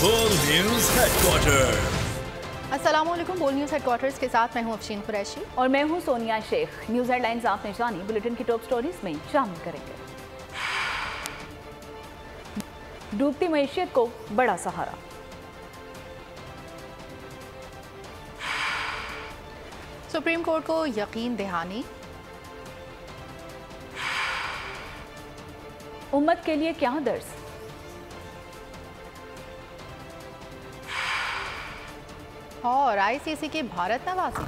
बोल news headquarter. अस्सलामुअलैकुम। बोल न्यूज हेडक्वार्टर्स के साथ मैं हूं अफशीन कुरैशी और मैं हूं सोनिया शेख। न्यूज हेडलाइंस आपने जानी, बुलेटिन की टॉप स्टोरीज में शामिल करेंगे। डूबती मईशत को बड़ा सहारा। सुप्रीम कोर्ट को यकीन दहानी। उम्मत के लिए क्या दर्स। और आईसीसी की भारत नवाजी।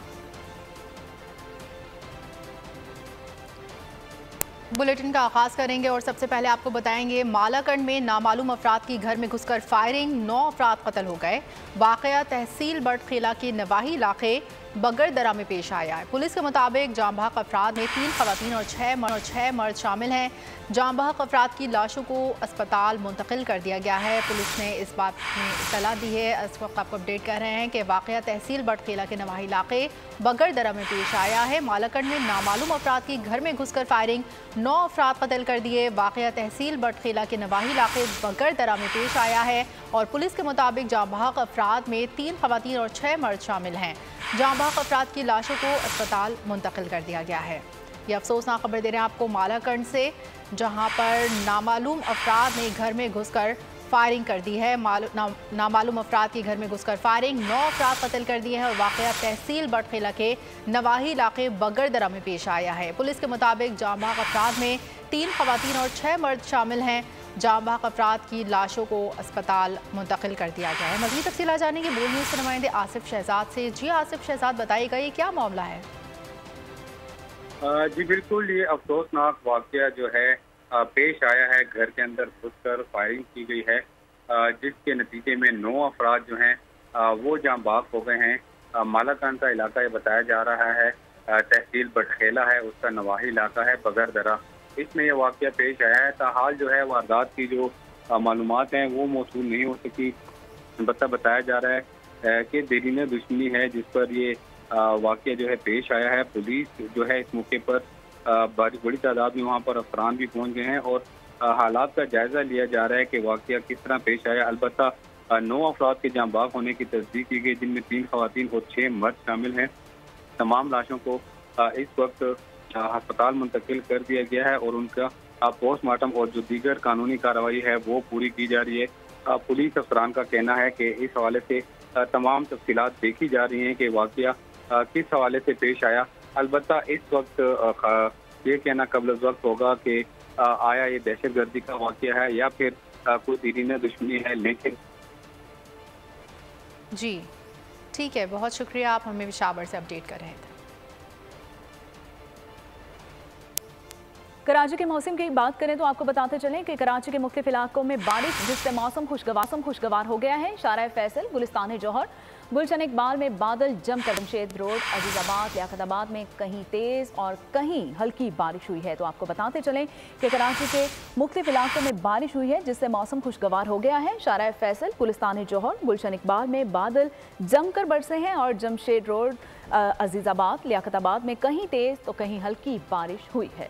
बुलेटिन का आगाज करेंगे और सबसे पहले आपको बताएंगे मालाकंड में नामालूम अफराद की घर में घुसकर फायरिंग, 9 अफराद कत्ल हो गए। वाकया तहसील बटखेला के नवाही इलाके बगरदरा में पेश आया है। पुलिस के मुताबिक जाम बहक अफराद में 3 खवातीन और 6 मर्द शामिल हैं। जाम बहक अफराद की लाशों को अस्पताल मुंतकिल कर दिया गया है। पुलिस ने इस बात में इत्तला दी है। इस वक्त आपको अपडेट कर रहे हैं कि वाकया तहसील बटखेला के नवाही इलाके बगरदरा में पेश आया है। मालाकंड में नामालूम अफराद की घर में घुसकर फायरिंग, 9 अफराद कत्ल कर दिए। वाकया तहसील बटखेला के नवाही इलाके बगरदरा में पेश आया है और पुलिस के मुताबिक जाम बहक अफराद में 3 खवातीन और 6 मर्द शामिल हैं। जाम बहक अफराद की लाशों को अस्पताल मुंतकिल कर दिया गया है। ये अफसोसनाक खबर दे रहे हैं आपको मालाकंड से, जहां पर नामालूम अफराद ने घर में घुसकर फायरिंग कर दी है। नामालूम अफराद के घर में घुसकर फायरिंग, 9 अफराद कत्ल कर दिए हैं और वाकया तहसील बटखेला के नवाही इलाके बगरदरा में पेश आया है। पुलिस के मुताबिक जाम बहक अफराद में 3 खवातीन और 6 मर्द शामिल हैं। जाम बहक अफराद की लाशों को अस्पताल मुंतकिल कर दिया गया है। मज़ीद तफसीलात जानेंगे बोल न्यूज़ के नुमाइंदे आसिफ शहजाद से। जी आसिफ शहजाद, बताइएगा ये क्या मामला है? जी बिल्कुल, ये अफसोसनाक वाकया जो है पेश आया है। घर के अंदर घुसकर फायरिंग की गई है, जिसके नतीजे में 9 अफराद जो हैं वो जाम बहक हो गए हैं। मालाकान का इलाका ये बताया जा रहा है, तहसील बटखेला है, उसका नवाही इलाका है बगरदरा। इसमें यह वाकया पेश आया है। ताहाल जो है वारदात की जो मालूमात हैं वो मौसूल नहीं हो सकी। बताया जा रहा है कि देरीने दुश्मनी है जिस पर ये वाकया जो है पेश आया है। पुलिस जो है इस मौके पर बड़ी तादाद में वहाँ पर अफरान भी पहुँच गए हैं और हालात का जायजा लिया जा रहा है कि वाकया किस तरह पेश आया। अलबत्ता 9 अफराद के जाम बहक होने की तस्दीक की गई, जिनमें 3 खवातीन और 6 मर्द शामिल हैं। तमाम लाशों को इस वक्त अस्पताल मुंतकिल कर दिया गया है और उनका पोस्टमार्टम और जो दीगर कानूनी कार्रवाई है वो पूरी की जा रही है। पुलिस अफसरान का कहना है कि इस हवाले से तमाम तफसीलात देखी जा रही हैं कि वाकया किस हवाले से पेश आया। अलबत्ता इस वक्त ये कहना कबल वक्त होगा कि आया ये दहशतगर्दी का वाकया है या फिर कोई दीरीने दुश्मनी है। लेकिन जी ठीक है, बहुत शुक्रिया, आप हमें विशावर से अपडेट कर रहे थे। कराची के मौसम की बात करें तो आपको बताते चलें कि कराची के मुख्तलिफ इलाकों में बारिश, जिससे मौसम खुशगवार हो गया है। शारा फैसल, गुलिस्तान जौहर, गुलशन इकबाल में बादल जमकर जमशेद रोड, अजीजाबाद, लियाकताबाद में कहीं तेज़ और कहीं हल्की बारिश हुई है। तो आपको बताते चलें कि कराची के मुख्तलिफ इलाकों में बारिश हुई है, जिससे मौसम खुशगवार हो गया है। शारा फैसल, गुलिस्तान जौहर, गुलशन इकबाल में बादल जमकर बरसे हैं और जमशेद रोड, अजीजाबाद, लियाकताबाद में कहीं तेज़ तो कहीं हल्की बारिश हुई है।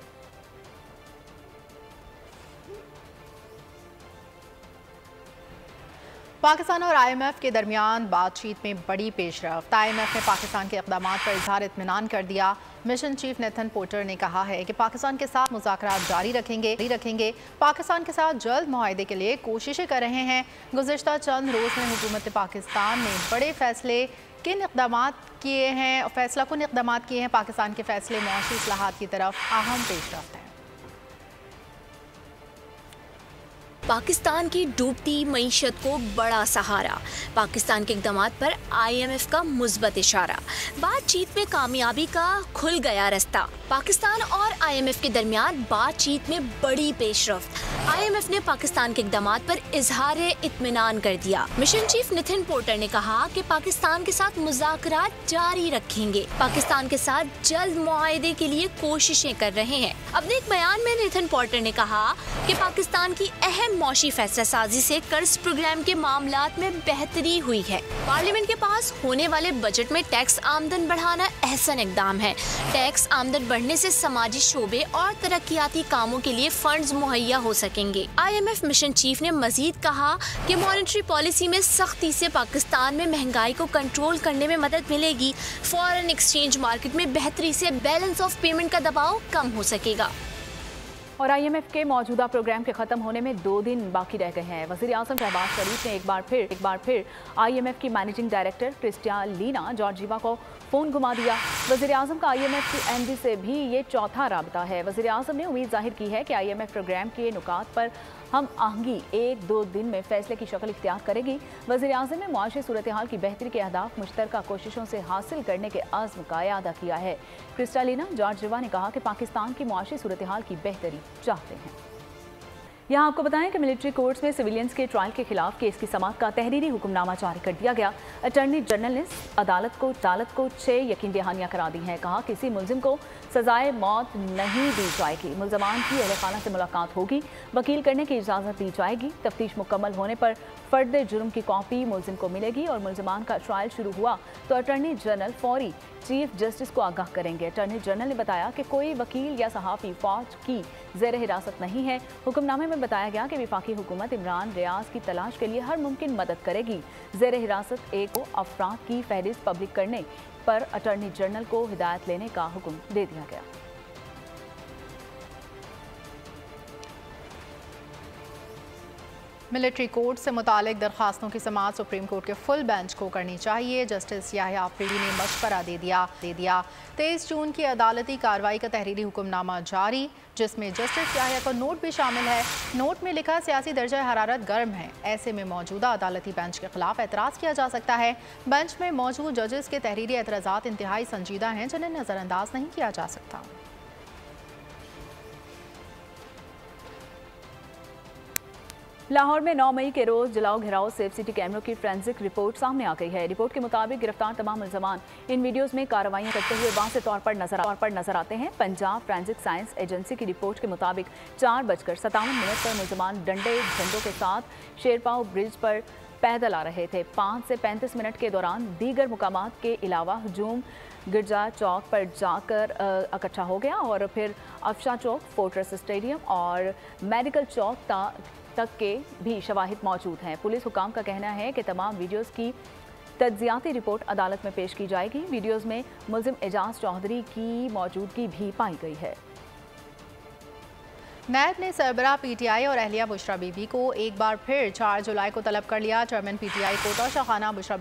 पाकिस्तान और IMF के दरमियान बातचीत में बड़ी पेशरफ्त। IMF ने पाकिस्तान के इक़दामात पर इजहार इत्मीनान कर दिया। मिशन चीफ नेथन पोर्टर ने कहा है कि पाकिस्तान के साथ मुज़ाकरात जारी रखेंगे। पाकिस्तान के साथ जल्द मुआहदे के लिए कोशिशें कर रहे हैं। गुज़िश्ता चंद रोज़ में हुकूमत पाकिस्तान ने बड़े फैसला कुन इक़दामात किए हैं। पाकिस्तान के फैसले मुआशी इस्लाहात की तरफ अहम पेशरफ्त है। पाकिस्तान की डूबती मईशत को बड़ा सहारा, पाकिस्तान के इक़दामात पर IMF का मुस्बत इशारा, बातचीत में कामयाबी का खुल गया रास्ता। पाकिस्तान और IMF के दरमियान बातचीत में बड़ी पेशरफ्त। IMF ने पाकिस्तान के इक़दामात पर इजहार इत्मीनान कर दिया। मिशन चीफ नितिन पोर्टर ने कहा कि पाकिस्तान के साथ मुज़ाकरात जारी रखेंगे, पाकिस्तान के साथ जल्द मुआहदे के लिए कोशिशें कर रहे हैं। अपने एक बयान में नितिन पोर्टर ने कहा कि पाकिस्तान की अहम मौशी फैसला साजी से कर्ज प्रोग्राम के मामलात में बेहतरी हुई है। पार्लियामेंट के पास होने वाले बजट में टैक्स आमदन बढ़ाना अहसन इकदाम है। टैक्स आमदन बढ़ने से समाजी शोबे और तरक्याती कामों के लिए फंड्स मुहैया हो सकेंगे। IMF मिशन चीफ ने मजीद कहा कि मॉनेटरी पॉलिसी में सख्ती से पाकिस्तान में महंगाई को कंट्रोल करने में मदद मिलेगी। फॉरेन एक्सचेंज मार्केट में बेहतरी से बैलेंस ऑफ पेमेंट का दबाव कम हो सकेगा। और IMF के मौजूदा प्रोग्राम के खत्म होने में 2 दिन बाकी रह गए हैं। वज़ीर आज़म शहबाज शरीफ ने एक बार फिर IMF की मैनेजिंग डायरेक्टर क्रिस्टालिना जॉर्जीवा को फ़ोन घुमा दिया। वज़ीर आज़म का IMF की MD से भी ये चौथा राबता है। वज़ीर आज़म ने उम्मीद जाहिर की है कि IMF प्रोग्राम के नुकात पर हम आहंगी 1-2 दिन में फैसले की शक्ल इख्तियार करेगी। वज़ीर आज़म ने मुआशी सूरत हाल की बेहतरी के अहदाफ मुश्तरका कोशिशों से हासिल करने के आज़्म का इयादा किया है। क्रिस्टालिना जॉर्जीवा ने कहा कि पाकिस्तान की मुआशी सूरत हाल की बेहतरी चाहते हैं। यहाँ आपको बताएं कि मिलिट्री कोर्ट्स में सिविलियंस के ट्रायल के खिलाफ केस की समाअत का तहरीरी हुक्मनामा जारी कर दिया गया। अटॉर्नी जनरल ने अदालत को 6 यकीन दहानियाँ करा दी हैं। कहा किसी मुलजिम को सजाए मौत नहीं दी जाएगी। मुलजमान की अहले खाना से मुलाकात होगी, वकील करने की इजाज़त दी जाएगी। तफ्तीश मुकम्मल होने पर फर्द जुर्म की कॉपी मुलजिम को मिलेगी और मुलजमान का ट्रायल शुरू हुआ तो अटॉर्नी जनरल फौरी चीफ जस्टिस को आगाह करेंगे। अटॉर्नी जनरल ने बताया कि कोई वकील या सहाफ़ी फौज की ज़ेर हिरासत नहीं है। हुक्मनामे में बताया गया कि वफाकी हुकूमत इमरान रियाज की तलाश के लिए हर मुमकिन मदद करेगी। ज़ेर हिरासत एक अफराद की फहरिस्त पब्लिक करने पर अटॉर्नी जनरल को हिदायत लेने का हुक्म दे दिया गया। मिलिट्री कोर्ट से मुतालिक दरखास्तों की समाअत सुप्रीम कोर्ट के फुल बेंच को करनी चाहिए। जस्टिस याह्या आफरीदी ने मशवरा दे दिया। 23 जून की अदालती कार्रवाई का तहरीरी हुक्मनामा जारी, जिसमें जस्टिस याह्या का नोट भी शामिल है। नोट में लिखा सियासी दर्जा हरारत गर्म है, ऐसे में मौजूदा अदालती बेंच के खिलाफ एतराज़ किया जा सकता है। बेंच में मौजूद जजेस के तहरीरी एतराज़ात इंतहाई संजीदा हैं, जिन्हें नज़रअंदाज नहीं किया जा सकता। लाहौर में 9 मई के रोज जलाओ घिराओ सेफ सिटी कैमरों की फोरेंसिक रिपोर्ट सामने आ गई है। रिपोर्ट के मुताबिक गिरफ्तार तमाम मुलजमान इन वीडियोस में कार्रवाइयां करते हुए वाज़ेह तौर पर नजर आते हैं। पंजाब फोरेंसिक साइंस एजेंसी की रिपोर्ट के मुताबिक 4:57 पर मुलजमान डंडे झंडों के साथ शेरपाओ ब्रिज पर पैदल आ रहे थे। 5 से 35 मिनट के दौरान दीगर मुकामात के अलावा हजूम गिरजा चौक पर जाकर इकट्ठा हो गया और फिर अफशा चौक, फोर्ट्रेस स्टेडियम और मेडिकल चौक तक के भी शवाहिद मौजूद हैं। पुलिस हुकाम का कहना है कि तमाम वीडियोस की तज्जियाती रिपोर्ट अदालत में पेश की जाएगी। वीडियोस में मुलजिम एजाज चौधरी की मौजूदगी भी पाई गई है। नैब ने सरबराह PTI और अहलिया बुशरा बीबी को एक बार फिर 4 जुलाई को तलब कर लिया। चेयरमैन PTI को तोशाखाना बुशरा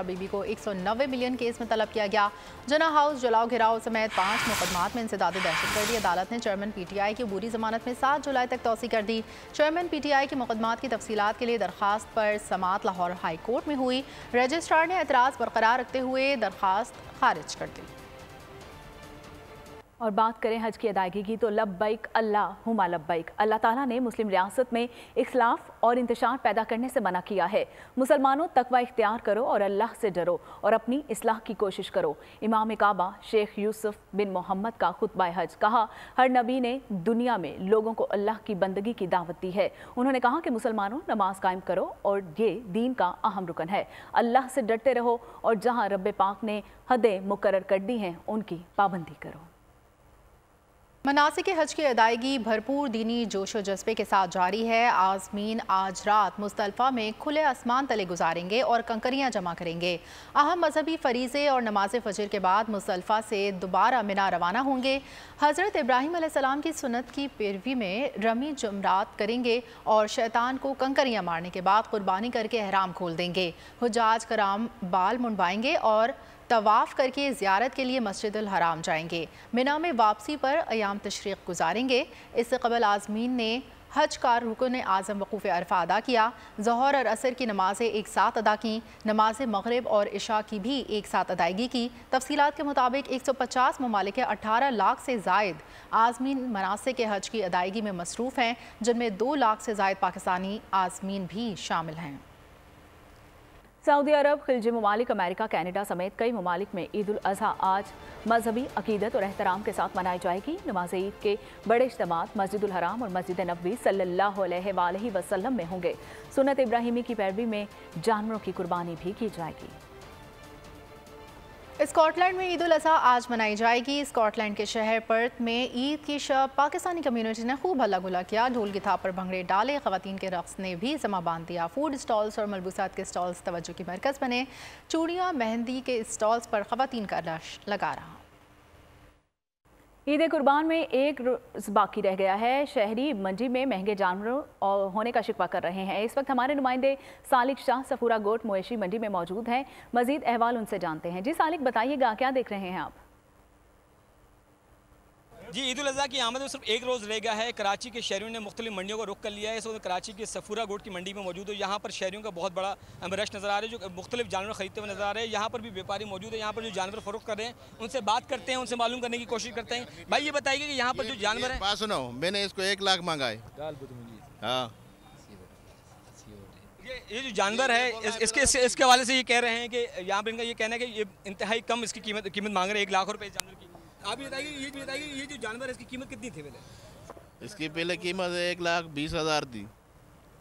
बीबी को 190 मिलियन केस में तलब किया गया। जना हाउस जलाओ घिराव समेत 5 मुकदमात में इंसदाद दहशतगर्दी। अदालत ने चेयरमैन PTI की अबूरी जमानत में 7 जुलाई तक तौसी कर दी। चेयरमैन PTI के मुकदमात की तफसीलात के लिए दरखास्त पर समात लाहौर हाई कोर्ट में हुई। रजिस्ट्रार ने एतराज़ बरकरार रखते हुए दरखास्त खारिज कर दी। और बात करें हज की अदायगी की तो लब्बैक अल्लाहुम्मा लब्बैक। अल्लाह ताला ने मुस्लिम रियासत में इख्लाफ और इंतशार पैदा करने से मना किया है। मुसलमानों तकवा इख्तियार करो और अल्लाह से डरो और अपनी इस्लाह की कोशिश करो। इमाम काबा शेख यूसुफ बिन मोहम्मद का खुतबा हज। कहा हर नबी ने दुनिया में लोगों को अल्लाह की बंदगी की दावत दी है। उन्होंने कहा कि मुसलमानों नमाज कायम करो और ये दीन का अहम रुकन है। अल्लाह से डरते रहो और जहाँ रब्बे पाक ने हदें मुकर्रर कर दी हैं उनकी पाबंदी करो। मनासिक हज की अदायगी भरपूर दीनी जोशो जज्बे के साथ जारी है। आज़मीन आज रात मुज़दलिफ़ा में खुले आसमान तले गुजारेंगे और कंकरियाँ जमा करेंगे। अहम मजहबी फरीज़े और नमाज फजर के बाद मुज़दलिफ़ा से दोबारा मिना रवाना होंगे। हज़रत इब्राहीम अलैहिस्सलाम की सुन्नत की पैरवी में रमी जुमरात करेंगे और शैतान को कंकरियाँ मारने के बाद कुर्बानी करके एहराम खोल देंगे। हुज्जाज कराम बाल मुंडवाएंगे और तवाफ़ करके ज़ियारत के लिए मस्जिदुल हराम जाएंगे। मिना में वापसी पर अयाम तशरीक़ गुजारेंगे। इससे कबल आज़मीन ने हज का रुकन आज़म वक़ूफ़ अरफ़ा अदा किया। ज़ोहर और असर की नमाज़ें एक साथ अदा की। नमाज मग़रिब और इशा की भी एक साथ अदायगी की। तफसीलात के मुताबिक 150 ममालिक 18 लाख से ज़ायद आज़मीन मनासिक के हज की अदायगी में मसरूफ़ हैं, जिनमें 2 लाख से ज़ायद पाकिस्तानी आज़मीन भी शामिल हैं। सऊदी अरब, खिलजी ममालिक, अमेरिका, कनाडा समेत कई ममालिक में ईद उल अज़हा आज मजहबी अकीदत और एहतराम के साथ मनाई जाएगी। नमाज ईद के बड़े इज्तिमात मस्जिदुल हराम और मस्जिद नबवी सल्लल्लाहु अलैहि वसल्लम में होंगे। सुन्नत इब्राहिमी की पैरवी में जानवरों की कुर्बानी भी की जाएगी। स्कॉटलैंड में ईद उल अज़हा आज मनाई जाएगी। स्कॉटलैंड के शहर पर्थ में ईद की शब पाकिस्तानी कम्युनिटी ने खूब हल्ला गुल्ला किया, ढोल की थाप पर भंगड़े डाले, ख़वातीन के रक़्स ने भी जमा बांध दिया। फूड स्टॉल्स और मलबूसात के स्टॉल्स तवज्जो की मरकज़ बने। चूड़ियाँ मेहंदी के स्टॉल्स पर ख़वातीन का रश लगा रहा। ईद कुर्बान में एक रोज़ बाकी रह गया है। शहरी मंडी में महंगे जानवरों होने का शिकवा कर रहे हैं। इस वक्त हमारे नुमाइंदे सालिक शाह सफूरा गोट मवेशी मंडी में मौजूद हैं। मजीद अहवाल उनसे जानते हैं। जी सालिक, बताइएगा क्या देख रहे हैं आप? जी, ईद उल अज़हा की आमद में सिर्फ एक रोज़ रह गया है। कराची के शहरियों ने मुख्तलिफ मंडियों को रुख कर लिया है। इस वक्त कराची के सफूरा गोट की मंडी में मौजूद है। यहाँ पर शहरियों का बहुत बड़ा रश नज़र आ रहा है, जो मुख्तलिफ जानवर खरीदते हुए नज़र आ रहे हैं। यहाँ पर भी व्यापारी मौजूद है। यहाँ पर जो जानवर फरोख्त कर रहे हैं उनसे बात करते हैं, उनसे मालूम करने की कोशिश करते हैं। भाई, ये बताइए कि यहाँ पर जो जानवर है, सुनो, मैंने इसको 1 लाख मांगा है। हाँ, ये जो जानवर है इसके हवाले से ये कह रहे हैं कि यहाँ पर इनका ये कहना है कि ये इंतहाई कम इसकी कीमत मांग रहे हैं, 1 लाख रुपये जानवर की। आप बताइए, ये जो जानवर है इसकी कीमत कितनी थी पहले? इसकी पहले कीमत 1,20,000 थी।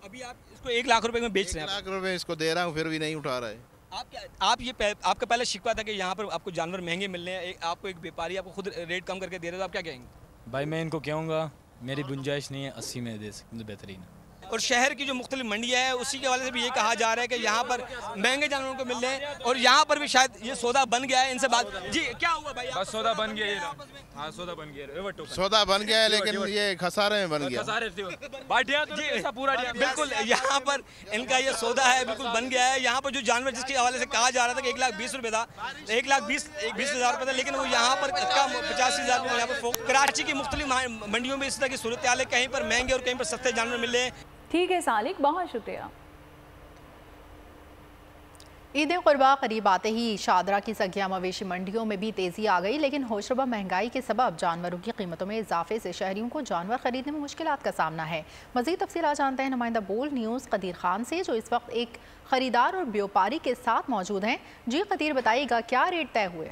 अभी आप इसको 1 लाख रुपए में बेच रहे हैं? 1 लाख रुपए इसको दे रहा हूँ, फिर भी नहीं उठा रहा है। आपका पहले शिकवा था कि यहाँ पर आपको जानवर महंगे मिल रहे हैं, आपको एक व्यापारी आपको खुद रेट कम करके दे रहे, तो आप क्या कहेंगे? भाई मैं इनको कहूँगा मेरी गुंजाइश नहीं है, 80 में दे सकते बेहतरीन। और शहर की जो मुख्तलिफ मंडियाँ है उसी के हवाले से भी ये कहा जा रहा है कि यहाँ पर महंगे जानवरों को मिल रहे हैं और यहाँ पर भी शायद ये सौदा बन गया है। इनसे बात, जी क्या हुआ भाई? बस सौदा बन गया। हाँ, सौदा बन गया, सौदा बन गया है, लेकिन ये खसारे में बन गया। बिल्कुल, यहाँ पर इनका ये सौदा है बिल्कुल बन गया है। यहाँ पर जो जानवर जिसके हवाले से कहा जा रहा था कि 1,20,000 रुपये था, 1,20,000 रुपये था, लेकिन वो यहाँ पर 85,000 रुपये यहाँ पर। कराची की मुख्तलिफ मंडियों में इस तरह की सूरत हाल है, कहीं पर महंगे और कहीं पर सस्ते जानवर मिल रहे हैं। ठीक है सालिक, बहुत शुक्रिया। ईद कुर्बा करीब आते ही शादरा की सगिया मवेशी मंडियों में भी तेज़ी आ गई, लेकिन होशरुबा महंगाई के सबब जानवरों की कीमतों में इजाफे से शहरियों को जानवर खरीदने में मुश्किलात का सामना है। मज़ीद तफसीलात जानते हैं नुमाइंदा बोल्ड न्यूज़ कदीर खान से, जो इस वक्त एक ख़रीदार और व्यापारी के साथ मौजूद हैं। जी कदीर, बताइएगा क्या रेट तय हुए?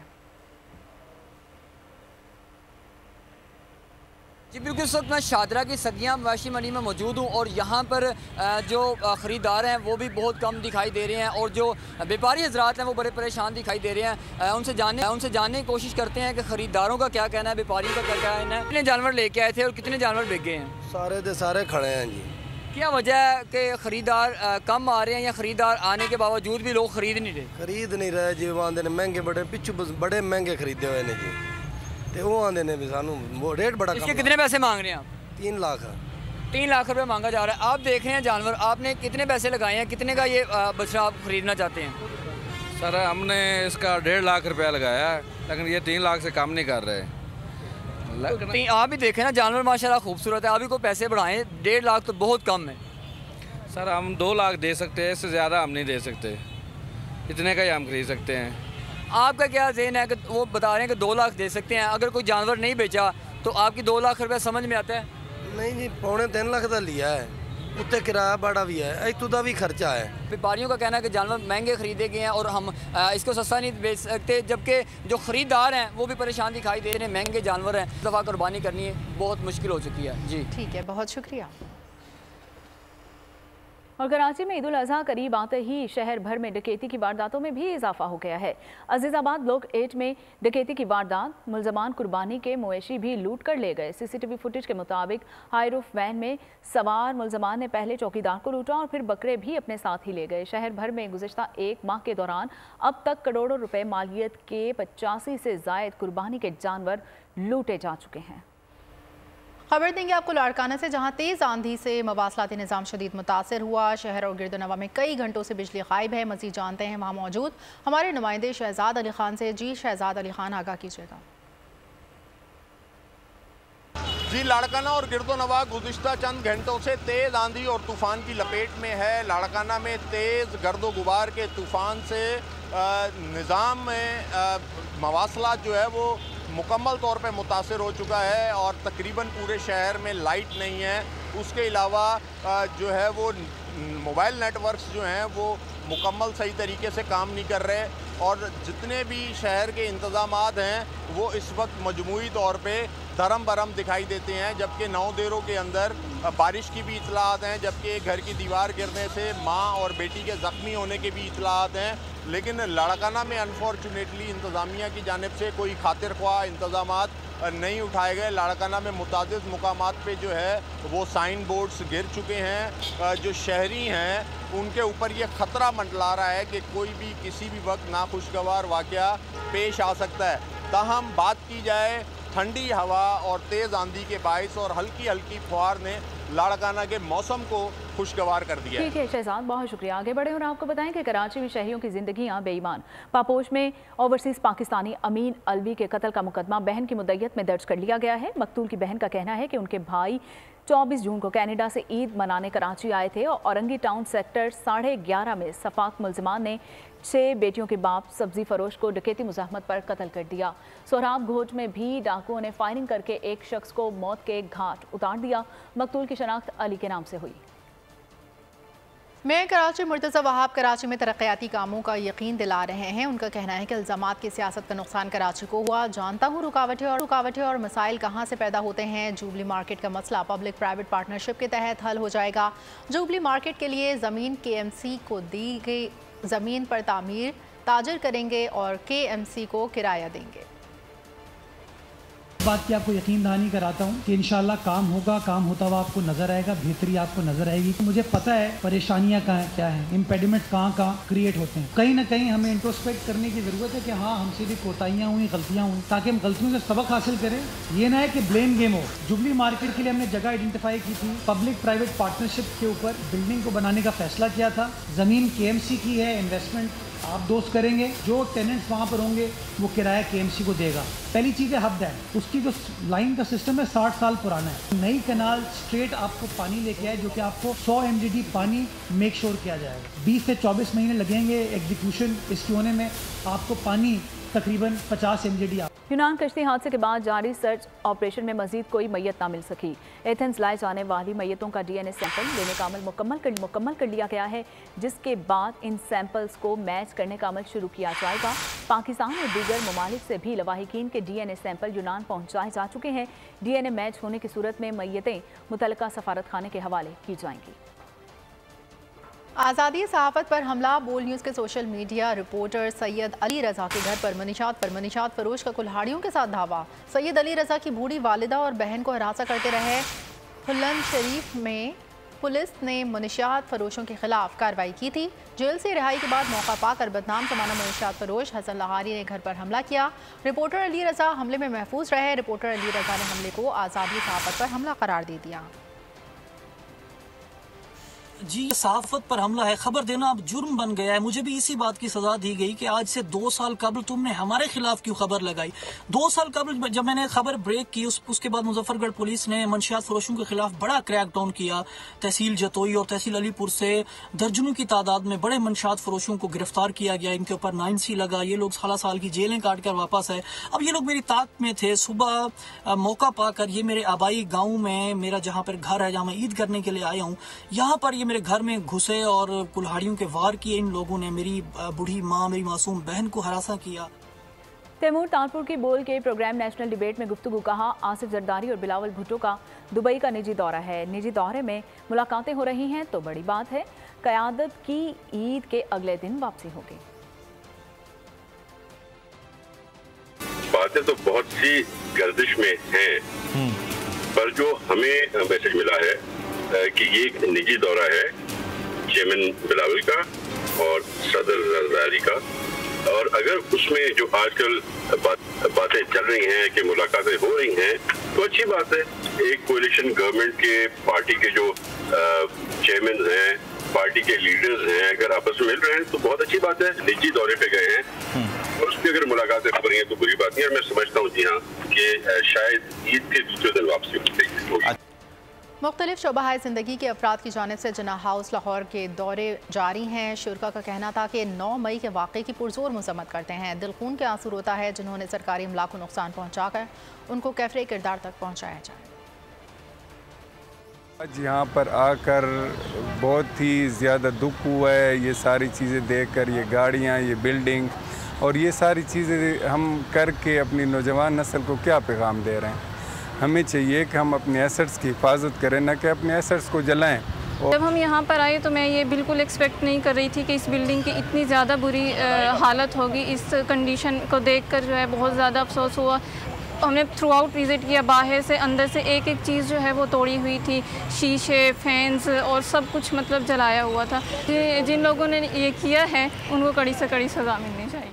जी बिल्कुल, इस वक्त मैं शादरा की सगिया मवेशी मंडी में मौजूद हूँ और यहाँ पर जो ख़रीदार हैं वो भी बहुत कम दिखाई दे रहे हैं और जो व्यापारी हजरात हैं वो बड़े परेशान दिखाई दे रहे हैं। उनसे जानने की कोशिश करते हैं कि ख़रीदारों का क्या कहना है, व्यापारियों का क्या कहना है। कितने जानवर लेके आए थे और कितने जानवर बिक गए हैं? सारे के सारे खड़े हैं जी। क्या वजह है कि ख़रीदार कम आ रहे हैं या ख़रीदार आने के बावजूद भी लोग खरीद नहीं रहे जी? वो आते महंगे बड़े पिछू बड़े महंगे खरीदे हुए हैं जी, तो वो आते ने भी सानू वो रेट बड़ा। इसके कितने पैसे मांग रहे हैं आप? 3 लाख। 3 लाख रुपए मांगा जा रहा है। आप देख रहे हैं जानवर, आपने कितने पैसे लगाए हैं, कितने का ये बछड़ा आप खरीदना चाहते हैं? सर हमने इसका 1.5 लाख रुपया लगाया है, लेकिन ये 3 लाख से कम नहीं कर रहे। आप भी देखें ना, जानवर माशाल्लाह खूबसूरत है, आप भी को पैसे बढ़ाएं, 1.5 लाख तो बहुत कम है। सर हम 2 लाख दे सकते हैं, इससे ज़्यादा हम नहीं दे सकते, इतने का ही हम खरीद सकते हैं। आपका क्या ज़हन है कि वो बता रहे हैं कि 2 लाख दे सकते हैं, अगर कोई जानवर नहीं बेचा तो आपकी 2 लाख रुपया समझ में आता है? नहीं जी, 2.25 लाख का लिया है, उत्ते किराया बड़ा भी है, इतू का भी खर्चा है। व्यापारियों का कहना है कि जानवर महंगे खरीदे गए हैं और हम इसको सस्ता नहीं बेच सकते, जबकि जो ख़रीदार हैं वो भी परेशान दिखाई दे रहे हैं। महंगे जानवर हैं, दफ़ा कुर्बानी करनी है बहुत मुश्किल हो चुकी है। जी ठीक है, बहुत शुक्रिया। और कराची में ईद उल अज़हा करीब आते ही शहर भर में डकैती की वारदातों में भी इजाफा हो गया है। अजीज़ाबाद ब्लॉक 8 में डकैती की वारदात, मुलजमान कुर्बानी के मवेशी भी लूट कर ले गए। सीसीटीवी फुटेज के मुताबिक हाईरूफ वैन में सवार मुलजमान ने पहले चौकीदार को लूटा और फिर बकरे भी अपने साथ ही ले गए। शहर भर में गुज़िश्ता 1 माह के दौरान अब तक करोड़ों रुपए मालियत के 85 से ज़ायद कुर्बानी के जानवर लूटे जा चुके हैं। खबर देंगे आपको लाड़काना से, जहां तेज आंधी से मवासलाती निज़ाम शदीद मुतासर हुआ। शहर और गिरदोनवा में कई घंटों से बिजली गायब है। मज़ीद जानते हैं वहां मौजूद हमारे नुमाइंदे शहजाद अली खान से। जी शहजाद अली खान, आगाह कीजिएगा। जी, लाड़काना और गिरदोनवा गुज़िश्ता चंद घंटों से तेज़ आंधी और तूफ़ान की लपेट में है। लाड़काना में तेज़ गर्दो गुबार के तूफ़ान से निज़ाम में मवासलात जो है वो मुकम्मल तौर पे मुतासर हो चुका है और तकरीबन पूरे शहर में लाइट नहीं है। उसके अलावा जो है वो मोबाइल नेटवर्क्स जो हैं वो मुकम्मल सही तरीके से काम नहीं कर रहे और जितने भी शहर के इंतज़ामात हैं वो इस वक्त मजमूई तौर पे धर्म बरम दिखाई देते हैं। जबकि 9 देरों के अंदर बारिश की भी इतलात हैं, जबकि घर की दीवार गिरने से माँ और बेटी के ज़ख्मी होने के भी इतलात हैं। लेकिन लाड़काना में अनफॉर्चुनेटली इंतज़ामिया की जानिब से कोई खातिर ख्वाह इंतज़ामात नहीं उठाए गए। लाड़काना में मुतादिद मुकामात पे जो है वो साइन बोर्ड्स गिर चुके हैं। जो शहरी हैं उनके ऊपर ये ख़तरा मंडला रहा है कि कोई भी किसी भी वक्त नाखुशगवार वाक़या पेश आ सकता है। ताहम बात की जाए ठंडी हवा और तेज़ आंधी के बाइस और हल्की हल्की फुहार ने लाड़काना के मौसम को खुशगवार कर दिया। ठीक है शहजाद, बहुत शुक्रिया। आगे बढ़े और आपको बताएं कि कराची में शहरियों की जिंदगियां बेईमान। पापोश में ओवरसीज पाकिस्तानी अमीन अलवी के कत्ल का मुकदमा बहन की मुद्दत में दर्ज कर लिया गया है। मकतूल की बहन का कहना है कि उनके भाई 24 जून को कनाडा से ईद मनाने कराची आए थे और औरंगी टाउन सेक्टर 11:30 में सफाक मुलजिमान ने 6 बेटियों के बाप सब्जी फरोश को डकैती मुज़ाहमत पर कत्ल कर दिया। सोहराब घोट में भी डाकुओं ने फायरिंग करके एक शख्स को मौत के घाट उतार दिया। मकतूल की शनाख्त अली के नाम से हुई। मेयर कराची मुर्तज़ा वहाब कराची में तरक्याती कामों का यकीन दिला रहे हैं। उनका कहना है कि इल्ज़ामात की सियासत का नुकसान कराची को हुआ। जानता हूँ रुकावटें और मसाइल कहाँ से पैदा होते हैं। जुबली मार्केट का मसला पब्लिक प्राइवेट पार्टनरशिप के तहत हल हो जाएगा। जुबली मार्केट के लिए ज़मीन KMC को दी गई ज़मीन पर तामीर ताजर करेंगे और KMC को किराया देंगे। बात की आपको यकीन दहानी कराता हूँ कि इंशाल्लाह काम होगा, काम होता हुआ आपको नजर आएगा, बेहतरी आपको नजर आएगी। मुझे पता है परेशानियाँ कहाँ क्या हैं, इम्पेडिमेंट कहाँ क्रिएट होते हैं। कहीं ना कहीं हमें इंट्रोस्पेक्ट करने की जरूरत है कि हाँ हमसे भी कोताहियाँ हुई, गलतियाँ हुई, ताकि हम गलतियों से सबक हासिल करें। ये ना है कि ब्लेम गेम हो। जुबली मार्केट के लिए हमने जगह आइडेंटिफाई की थी, पब्लिक प्राइवेट पार्टनरशिप के ऊपर बिल्डिंग को बनाने का फैसला किया था। जमीन KMC की है, इन्वेस्टमेंट आप दोस्त करेंगे, जो टेनेंट्स वहाँ पर होंगे वो किराया KMC को देगा। पहली चीज़ है हद है, उसकी जो लाइन का सिस्टम है 60 साल पुराना है। नई कैनाल स्ट्रेट आपको पानी लेके आए जो कि आपको 100 MDD पानी मेक श्योर किया जाएगा। 20 से 24 महीने लगेंगे एग्जीक्यूशन इसके होने में। आपको पानी तकरीबन 50 MDD। यूनान कश्ती हादसे के बाद जारी सर्च ऑपरेशन में मजीद कोई मैयत ना मिल सकी। एथेंस लाए जाने वाली मैयतों का DNA सैंपल लेने का अमल मुकम्मल कर लिया गया है, जिसके बाद इन सैंपल्स को मैच करने का अमल शुरू किया जाएगा। पाकिस्तान और दीगर ममालिक से भी लवाहिकीन के DNA सैंपल यूनान पहुँचाए जा चुके हैं। DNA मैच होने की सूरत में मैयतें मुतल्लिका सफारत खाने के हवाले की जाएंगी। आज़ादी सहाफ़त पर हमला। बोल न्यूज़ के social media reporter Syed Ali Raza के घर पर मनीशात फरोश का कुल्हाड़ियों के साथ धावा। सैयद अली रज़ा की बूढ़ी वालिदा और बहन को हरासा करते रहे। फुलन शरीफ में पुलिस ने मनीशात फरोशों के खिलाफ कार्रवाई की थी। जेल से रिहाई के बाद मौका पाकर बदनाम जमाना मनीशात फरोश हसन लहारी ने घर पर हमला किया। रिपोर्टर अली रज़ा हमले में महफूज रहे। रिपोर्टर अली रज़ा ने हमले को आज़ादी सहाफ़त पर हमला करार दे दिया। जी सहाफ़त पर हमला है, खबर देना अब जुर्म बन गया है। मुझे भी इसी बात की सज़ा दी गई कि आज से 2 साल कबल तुमने हमारे खिलाफ क्यों खबर लगाई। 2 साल कबल जब मैंने खबर ब्रेक की उसके बाद मुजफ्फरगढ़ पुलिस ने मंशियात फरोशों के खिलाफ बड़ा क्रैकडाउन किया। तहसील जतोई और तहसील अलीपुर से दर्जनों की तादाद में बड़े मंशियात फरोशों को गिरफ्तार किया गया। इनके ऊपर 9C लगा। ये लोग 16 साल की जेलें काट कर वापस आए। अब ये लोग मेरी ताक में थे। सुबह मौका पाकर ये मेरे आबाई गाँव में मेरा जहाँ पर घर है, जहाँ मैं ईद करने के लिए आया हूँ, यहाँ पर ये मेरे घर में घुसे और कुल्हाड़ियों के वार किए। इन लोगों ने मेरी बूढ़ी माँ, मेरी मासूम बहन को हरासा किया। तैमूर तारपुर की बोल के प्रोग्राम नेशनल डिबेट में गुफ्तगू। कहा आसिफ जरदारी और बिलावल भुट्टो का दुबई का निजी दौरा है। निजी दौरे में मुलाकातें हो रही हैं तो बड़ी बात है। क़यादत की ईद के अगले दिन वापसी होगी। बातें तो बहुत सी गर्दिश में हैं, पर जो हमें मैसेज मिला है कि ये एक निजी दौरा है चेयरमैन बिलावल का और सदर जरदारी का, और अगर उसमें जो आजकल बातें चल रही हैं कि मुलाकातें हो रही हैं तो अच्छी बात है। एक कोalition गवर्नमेंट के पार्टी के जो चेयरमैन हैं, पार्टी के लीडर्स हैं, अगर आपस में मिल रहे हैं तो बहुत अच्छी बात है। निजी दौरे पे गए हैं और उसकी अगर मुलाकातें हो रही हैं तो बुरी बात नहीं है। और मैं समझता हूँ जी हाँ कि शायद ईद के दूसरे दिन वापसी होगी। मुख्तलिफ शोबाए ज़िंदगी के अफराद की जानिब से जना हाउस लाहौर के दौरे जारी हैं। शुरका का कहना था कि 9 मई के वाक़े की पुरजोर मज़म्मत करते हैं। दिलखून के आंसू रोता है जिन्होंने सरकारी अमला को नुकसान पहुँचाकर उनको कैफरे किरदार तक पहुँचाया जाए। आज यहाँ पर आकर बहुत ही ज़्यादा दुख हुआ है। ये सारी चीज़ें देखकर, ये गाड़ियाँ, ये बिल्डिंग और ये सारी चीज़ें हम करके अपनी नौजवान नस्ल को क्या पैगाम दे रहे हैं। हमें चाहिए कि हम अपने एसेट्स की हिफाजत करें, न कि अपने एसेट्स को जलाएं जब हम यहाँ पर आए तो मैं ये बिल्कुल एक्सपेक्ट नहीं कर रही थी कि इस बिल्डिंग की इतनी ज़्यादा बुरी हालत होगी। इस कंडीशन को देखकर जो है बहुत ज़्यादा अफसोस हुआ। हमने थ्रू आउट विज़िट किया, बाहर से अंदर से एक एक चीज़ जो है वो तोड़ी हुई थी, शीशे, फैंस और सब कुछ मतलब जलाया हुआ था। जिन लोगों ने ये किया है उनको कड़ी से कड़ी सज़ा मिलनी चाहिए।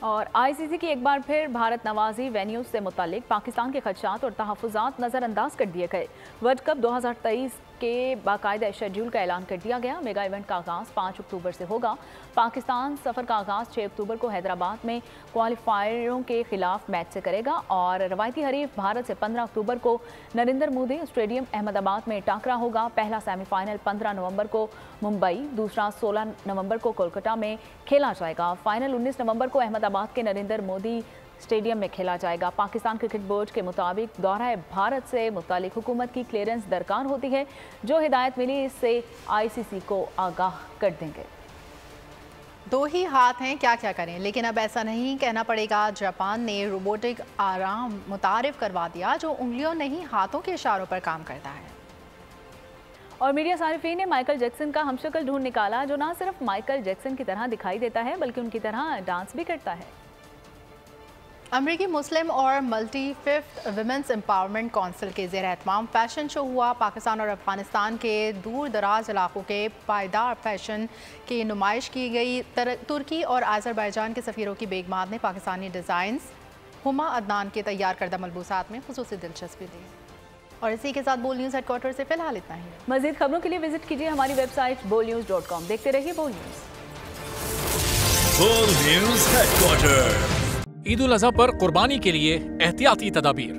और आईसीसी की एक बार फिर भारत नवाजी वेन्यूज से मुतालिक पाकिस्तान के खदशात और तहफ़्फ़ुज़ात नज़रअंदाज कर दिए गए। वर्ल्ड कप 2023 के बाकायदा शेड्यूल का ऐलान कर दिया गया। मेगा इवेंट का आगाज़ 5 अक्टूबर से होगा। पाकिस्तान सफ़र का आगाज़ 6 अक्टूबर को हैदराबाद में क्वालिफायरों के खिलाफ मैच से करेगा और रवायती हरीफ भारत से 15 अक्टूबर को नरेंद्र मोदी स्टेडियम अहमदाबाद में टाकरा होगा। पहला सेमीफाइनल 15 नवंबर को मुंबई, दूसरा 16 नवंबर को कोलकाता में खेला जाएगा। फाइनल 19 नवंबर को अहमदाबाद के नरेंद्र मोदी स्टेडियम में खेला जाएगा। पाकिस्तान क्रिकेट बोर्ड के मुताबिक दौरा भारत से मुतालिक हुकूमत की क्लियरेंस दरकार होती है। जो हिदायत मिली इससे आईसीसी को आगाह कर देंगे। दो ही हाथ हैं, क्या क्या करें। लेकिन अब ऐसा नहीं कहना पड़ेगा। जापान ने रोबोटिक आराम मुतारिफ करवा दिया जो उंगलियों नहीं हाथों के इशारों पर काम करता है। और मीडिया सारिफीन ने माइकल जैक्सन का हमशक्ल ढूंढ निकाला जो ना सिर्फ माइकल जैक्सन की तरह दिखाई देता है बल्कि उनकी तरह डांस भी करता है। अमरीकी मुस्लिम और multi fifth women's empowerment council के ज़ेर एहतमाम फैशन शो हुआ। पाकिस्तान और अफगानिस्तान के दूर दराज इलाकों के पायदार फैशन की नुमाइश की गई। तुर्की और आज़रबाईजान के सफ़ीरों की बेगमात ने पाकिस्तानी डिज़ाइंस हुमा अदनान के तैयार करदा मलबूसात में खुसूसी दिलचस्पी ली। और इसी के साथ बोल न्यूज़ हेडक्वार्टर से फ़िलहाल इतना ही। मज़ीद खबरों के लिए विजिट कीजिए हमारी वेबसाइट bolnews.com। देखते रहिए बोल न्यूज़। ईद उल अज़हा पर कुर्बानी के लिए एहतियाती तदाबीर।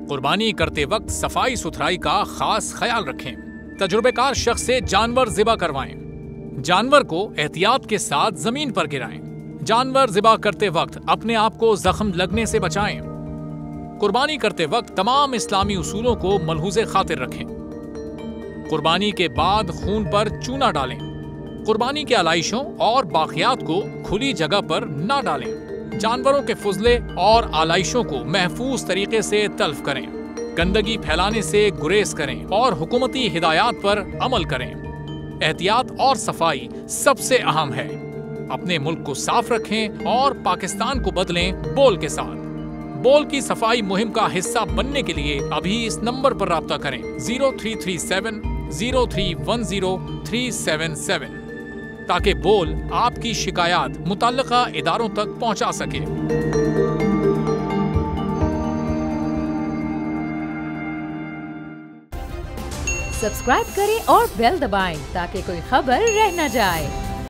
कुर्बानी करते वक्त सफाई सुथराई का खास ख्याल रखें। तजुर्बेकार शख्स से जानवर ज़िबा करवाएं। जानवर को एहतियात के साथ जमीन पर गिराएं। जानवर ज़िबा करते वक्त अपने आप को जख्म लगने से बचाएं। कुर्बानी करते वक्त तमाम इस्लामी उसूलों को मलहूज़े खातिर रखें। कुर्बानी के बाद खून पर चूना डालें। कुर्बानी के आलाइशों और बाक़ियात को खुली जगह पर न डालें। जानवरों के फुजले और आलाइशों को महफूज तरीके से तल्फ करें। गंदगी फैलाने से गुरेज करें और हुकूमती हिदायत पर अमल करें। एहतियात और सफाई सबसे अहम है। अपने मुल्क को साफ रखें और पाकिस्तान को बदलें बोल के साथ। बोल की सफाई मुहिम का हिस्सा बनने के लिए अभी इस नंबर पर राब्ता करें 0337 0310 377 ताकि बोल आपकी शिकायत मुतल्लिका इदारों तक पहुंचा सके। सब्सक्राइब करें और बेल दबाएं ताकि कोई खबर रह न जाए।